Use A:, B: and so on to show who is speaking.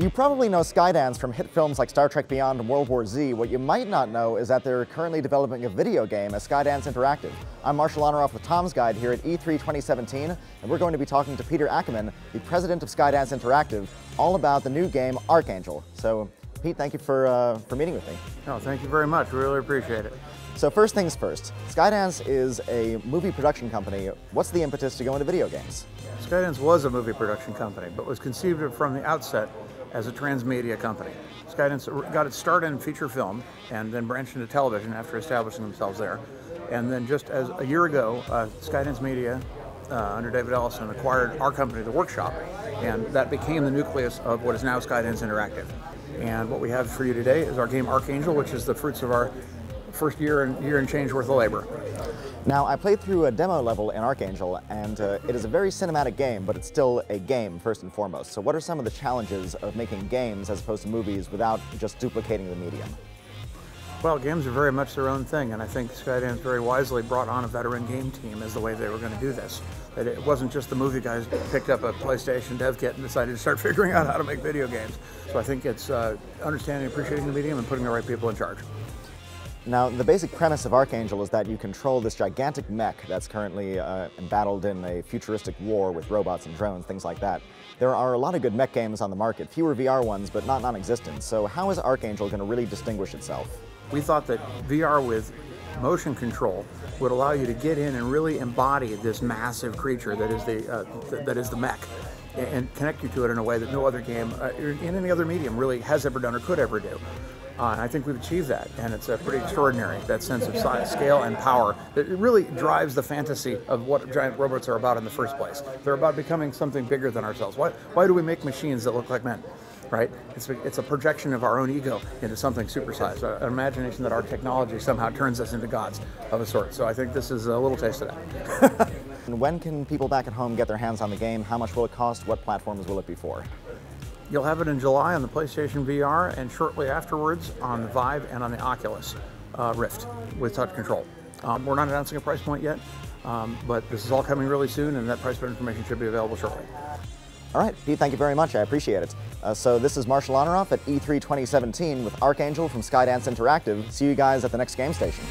A: You probably know Skydance from hit films like Star Trek Beyond and World War Z. What you might not know is that they're currently developing a video game as Skydance Interactive. I'm Marshall Honoroff with Tom's Guide here at E3 2017, and we're going to be talking to Peter Ackerman, the president of Skydance Interactive, all about the new game Archangel. So, Pete, thank you for meeting with me.
B: Oh, thank you very much. We really appreciate it.
A: So first things first, Skydance is a movie production company. What's the impetus to go into video games?
B: Skydance was a movie production company, but was conceived of from the outset as a transmedia company. Skydance got its start in feature film and then branched into television after establishing themselves there. And then just as a year ago, Skydance Media, under David Ellison, acquired our company, The Workshop, and that became the nucleus of what is now Skydance Interactive. And what we have for you today is our game Archangel, which is the fruits of our first year and change worth of labor.
A: Now, I played through a demo level in Archangel, and it is a very cinematic game, but it's still a game first and foremost. So what are some of the challenges of making games as opposed to movies without just duplicating the medium?
B: Well, games are very much their own thing, and I think Skydance very wisely brought on a veteran game team as the way they were going to do this. That it wasn't just the movie guys picked up a PlayStation dev kit and decided to start figuring out how to make video games. So I think it's understanding and appreciating the medium and putting the right people in charge.
A: Now, the basic premise of Archangel is that you control this gigantic mech that's currently embattled in a futuristic war with robots and drones, things like that. There are a lot of good mech games on the market, fewer VR ones, but not non-existent. So how is Archangel going to really distinguish itself?
B: We thought that VR with motion control would allow you to get in and really embody this massive creature that is the mech, and connect you to it in a way that no other game in any other medium really has ever done or could ever do. And I think we've achieved that, and it's pretty extraordinary, that sense of size, scale, and power. It really drives the fantasy of what giant robots are about in the first place. They're about becoming something bigger than ourselves. Why do we make machines that look like men? Right? It's a projection of our own ego into something supersized, an imagination that our technology somehow turns us into gods of a sort. So I think this is a little taste of that.
A: And when can people back at home get their hands on the game? How much will it cost? What platforms will it be for?
B: You'll have it in July on the PlayStation VR, and shortly afterwards on the Vive and on the Oculus Rift with touch control. We're not announcing a price point yet, but this is all coming really soon, and that price point information should be available shortly.
A: All right, Pete, thank you very much. I appreciate it. So this is Marshall Honoroff at E3 2017 with Archangel from Skydance Interactive. See you guys at the next game station.